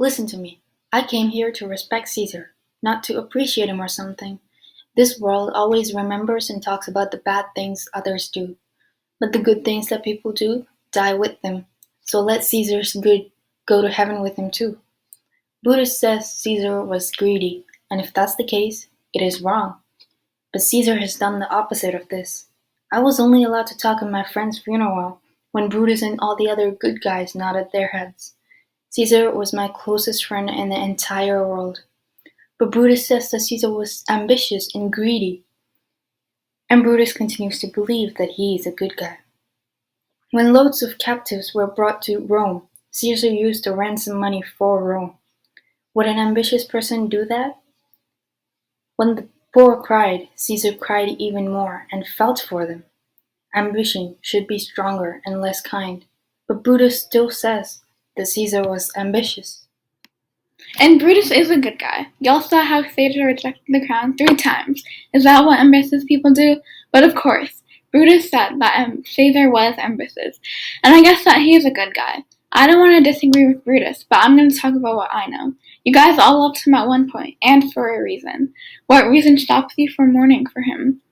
Listen to me. I came here to respect Caesar, not to appreciate him or something. This world always remembers and talks about the bad things others do, but the good things that people do die with them. So let Caesar's good go to heaven with him too. Buddhist says Caesar was greedy, and if that's the case, it is wrong. But Caesar has done the opposite of this. I was only allowed to talk at my friend's funeral when Brutus and all the other good guys nodded their heads. Caesar was my closest friend in the entire world. But Brutus says that Caesar was ambitious and greedy, and Brutus continues to believe that he is a good guy. When loads of captives were brought to Rome, Caesar used the ransom money for Rome. Would an ambitious person do that? When the poor cried, Caesar cried even more and felt for them. Ambition should be stronger and less kind, but Brutus still says that Caesar was ambitious. And Brutus is a good guy. Y'all saw how Caesar rejected the crown 3 times. Is that what ambitious people do? But of course, Brutus said that Caesar was ambitious, and I guess that he is a good guy. I don't want to disagree with Brutus, but I'm going to talk about what I know. You guys all loved him at one point, and for a reason. What reason stops you from mourning for him?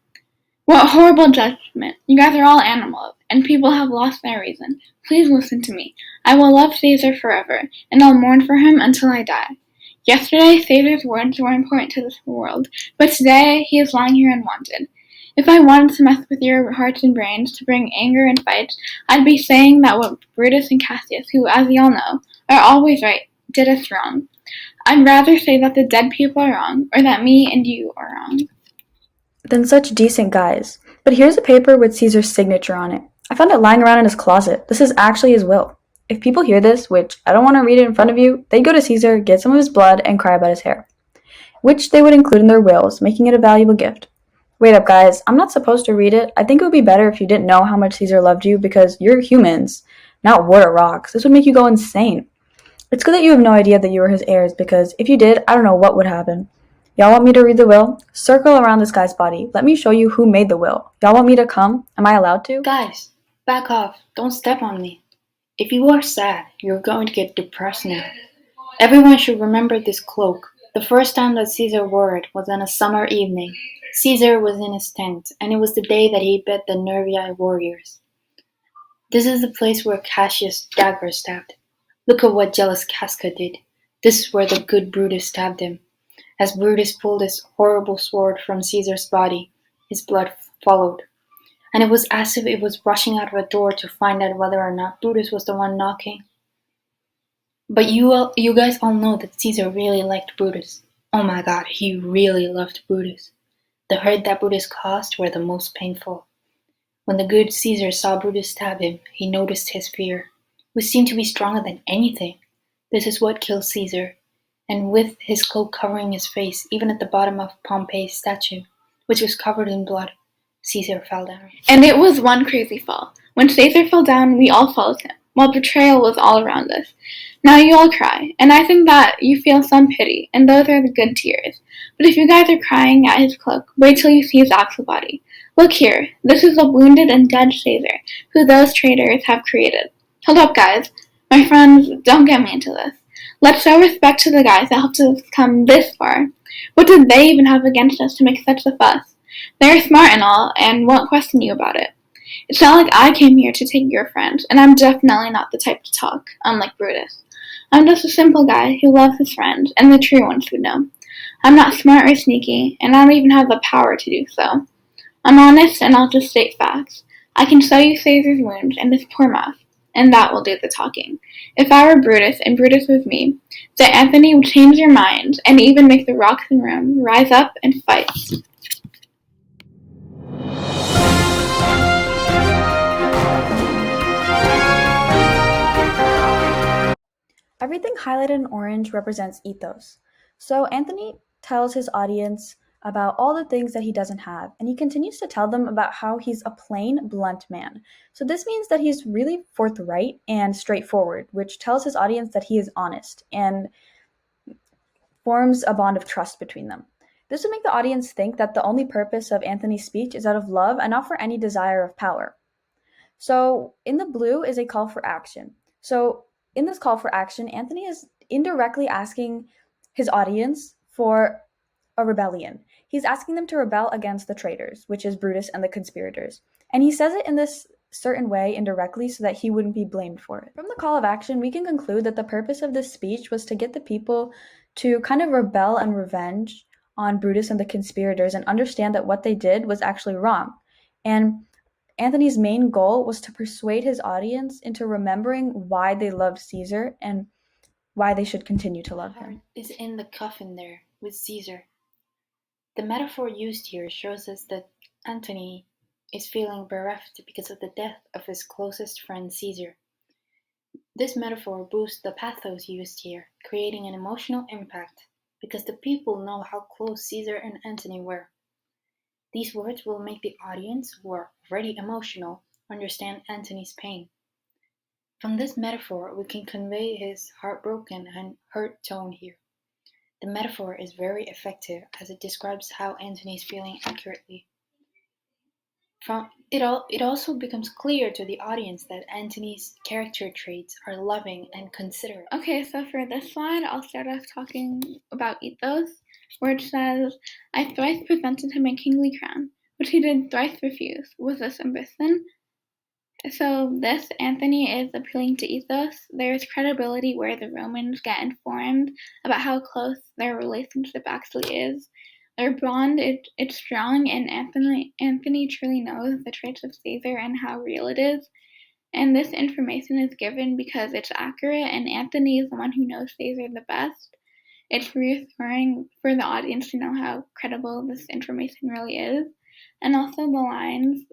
What horrible judgment. You guys are all animals, and people have lost their reason. Please listen to me. I will love Caesar forever, and I'll mourn for him until I die. Yesterday, Caesar's words were important to this world, but today he is lying here unwanted. If I wanted to mess with your hearts and brains to bring anger and fights, I'd be saying that what Brutus and Cassius, who, as y'all know, are always right, did us wrong. I'd rather say that the dead people are wrong, or that me and you are wrong. Then such decent guys. But here's a paper with Caesar's signature on it. I found it lying around in his closet. This is actually his will. If people hear this, which I don't want to read it in front of you, they'd go to Caesar, get some of his blood, and cry about his hair, which they would include in their wills, making it a valuable gift. Wait up, guys. I'm not supposed to read it. I think it would be better if you didn't know how much Caesar loved you because you're humans, not wood or rocks. This would make you go insane. It's good that you have no idea that you were his heirs because if you did, I don't know what would happen. Y'all want me to read the will? Circle around this guy's body. Let me show you who made the will. Y'all want me to come? Am I allowed to? Guys, back off. Don't step on me. If you are sad, you're going to get depressed now. Everyone should remember this cloak. The first time that Caesar wore it was on a summer evening. Caesar was in his tent, and it was the day that he beat the Nervii warriors. This is the place where Cassius' dagger stabbed. Look at what jealous Casca did. This is where the good Brutus stabbed him. As Brutus pulled his horrible sword from Caesar's body, his blood followed. And it was as if it was rushing out of a door to find out whether or not Brutus was the one knocking. But you guys all know that Caesar really liked Brutus. Oh my god, he really loved Brutus. The hurt that Brutus caused were the most painful. When the good Caesar saw Brutus stab him, he noticed his fear, which seemed to be stronger than anything. This is what killed Caesar. And with his cloak covering his face, even at the bottom of Pompey's statue, which was covered in blood, Caesar fell down. And it was one crazy fall. When Caesar fell down, we all followed him, while betrayal was all around us. Now you all cry, and I think that you feel some pity, and those are the good tears. But if you guys are crying at his cloak, wait till you see his actual body. Look here, this is the wounded and dead Caesar, who those traitors have created. Hold up, guys. My friends, don't get me into this. Let's show respect to the guys that helped us come this far. What did they even have against us to make such a fuss? They're smart and all, and won't question you about it. It's not like I came here to take your friends, and I'm definitely not the type to talk, unlike Brutus. I'm just a simple guy who loves his friends, and the true ones who know. I'm not smart or sneaky, and I don't even have the power to do so. I'm honest, and I'll just state facts. I can show you Caesar's wounds and his poor mouth, and that will do the talking. If I were Brutus and Brutus was me, then Antony would change your minds and even make the rocks in Rome rise up and fight. Everything highlighted in orange represents ethos. So Antony tells his audience about all the things that he doesn't have, and he continues to tell them about how he's a plain, blunt man. So this means that he's really forthright and straightforward, which tells his audience that he is honest and forms a bond of trust between them. This would make the audience think that the only purpose of Antony's speech is out of love and not for any desire of power. So in the blue is a call for action. So in this call for action, Antony is indirectly asking his audience for a rebellion. He's asking them to rebel against the traitors, which is Brutus and the conspirators. And he says it in this certain way indirectly so that he wouldn't be blamed for it. From the call of action, we can conclude that the purpose of this speech was to get the people to kind of rebel and revenge on Brutus and the conspirators and understand that what they did was actually wrong. And Antony's main goal was to persuade his audience into remembering why they loved Caesar and why they should continue to love him. Is in the coffin there with Caesar. The metaphor used here shows us that Antony is feeling bereft because of the death of his closest friend Caesar. This metaphor boosts the pathos used here, creating an emotional impact because the people know how close Caesar and Antony were. These words will make the audience, who are already emotional, understand Antony's pain. From this metaphor, we can convey his heartbroken and hurt tone here. The metaphor is very effective as it describes how Antony is feeling accurately. It also becomes clear to the audience that Antony's character traits are loving and considerate. Okay, so for this slide, I'll start off talking about ethos, where it says, I thrice presented him a kingly crown, which he did thrice refuse. Was this ambition? So this, Antony is appealing to ethos. There's credibility where the Romans get informed about how close their relationship actually is. Their bond, it's strong, and Antony truly knows the traits of Caesar and how real it is. And this information is given because it's accurate, and Antony is the one who knows Caesar the best. It's reassuring for the audience to know how credible this information really is. And also the lines,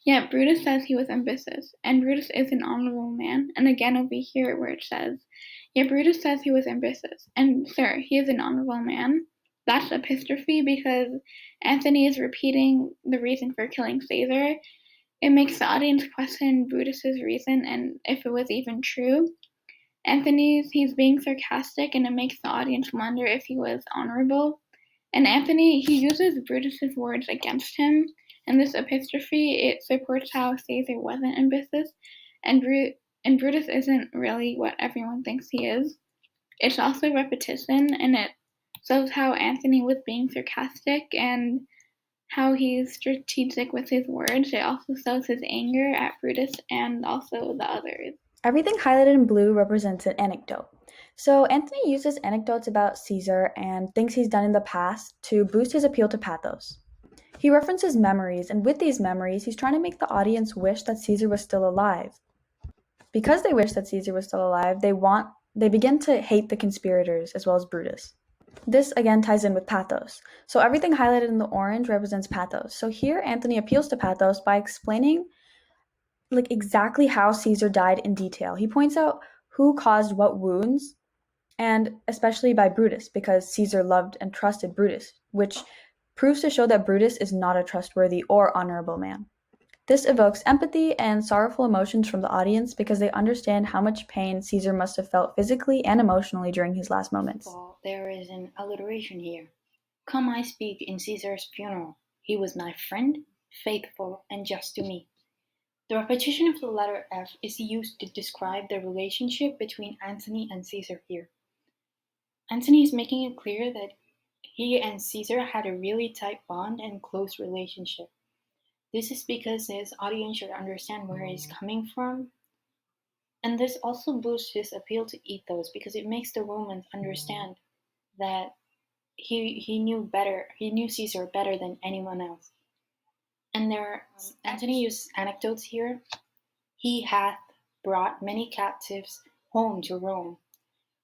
yet Brutus says he was ambitious, and Brutus is an honorable man. And again over here where it says, yet Brutus says he was ambitious, and sir, he is an honorable man. That's epistrophe because Antony is repeating the reason for killing Caesar. It makes the audience question Brutus's reason and if it was even true. He's being sarcastic, and it makes the audience wonder if he was honorable. And Antony, he uses Brutus's words against him. And this epistrophe, it supports how Caesar wasn't ambitious, and Brutus isn't really what everyone thinks he is. It's also repetition, and it shows how Antony was being sarcastic and how he's strategic with his words. It also shows his anger at Brutus and also the others. Everything highlighted in blue represents an anecdote. So Antony uses anecdotes about Caesar and things he's done in the past to boost his appeal to pathos. He references memories, and with these memories, he's trying to make the audience wish that Caesar was still alive. Because they wish that Caesar was still alive, they begin to hate the conspirators as well as Brutus. This again ties in with pathos. So everything highlighted in the orange represents pathos. So here Antony appeals to pathos by explaining exactly how Caesar died in detail. He points out who caused what wounds, and especially by Brutus, because Caesar loved and trusted Brutus, which proves to show that Brutus is not a trustworthy or honorable man. This evokes empathy and sorrowful emotions from the audience because they understand how much pain Caesar must have felt physically and emotionally during his last moments. There is an alliteration here. Come, I speak in Caesar's funeral. He was my friend, faithful, and just to me. The repetition of the letter F is used to describe the relationship between Antony and Caesar here. Antony is making it clear that he and Caesar had a really tight bond and close relationship. This is because his audience should understand where he's coming from. And this also boosts his appeal to ethos because it makes the Romans understand that he knew Caesar better than anyone else. And Antony uses anecdotes here. He hath brought many captives home to Rome,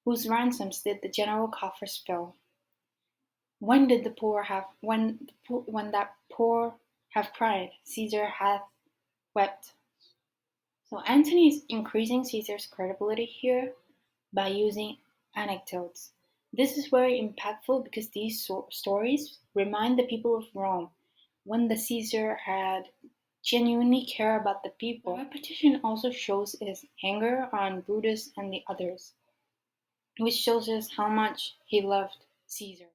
whose ransoms did the general coffers fill. When that poor have cried, Caesar hath wept. So Antony is increasing Caesar's credibility here by using anecdotes. This is very impactful because these stories remind the people of Rome when the Caesar had genuinely care about the people. The repetition also shows his anger on Brutus and the others, which shows us how much he loved Caesar.